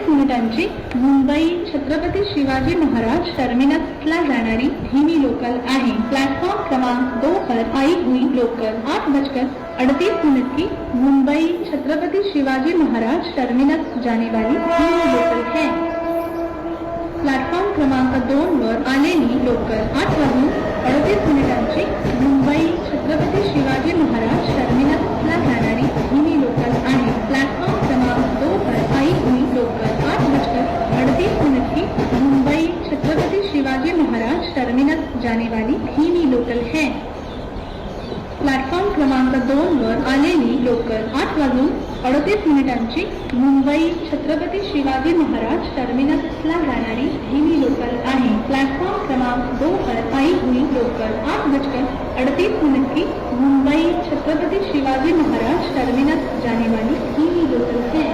मिनिटांची मुंबई छत्रपती शिवाजी महाराज टर्मिनसला जाणारी धीमी लोकल आहे। प्लॅटफॉर्म क्रमांक 2 पर आई हुई लोकल 8:38 की मुंबई छत्रपति शिवाजी महाराज टर्मिनस जाने वाली धीमी लोकल है। प्लॅटफॉर्म क्रमांक 2 वर आलेली लोकल 8:38 मुंबई छत्रपति शिवाजी महाराज टर्मिनसला जाणारी धीमी लोकल आहे। प्लॅटफॉर्म क्रमांक 2 पर आई हुई लोकल 8:38 की मुंबई छत्रपति शिवाजी महाराज टर्मिनस जाने वाली धीमी लोकल है। प्लॅटफॉर्म क्रमांक 2 वर आलेली लोकल 8:38 मुंबई छत्रपति शिवाजी महाराज टर्मिनसला जाणारी धीमी लोकल आहे। प्लॅटफॉर्म क्रमांक 2 पर आई हुई लोकल 8:38 की मुंबई छत्रपति शिवाजी महाराज टर्मिनस जाने वाली धीमी लोकल है।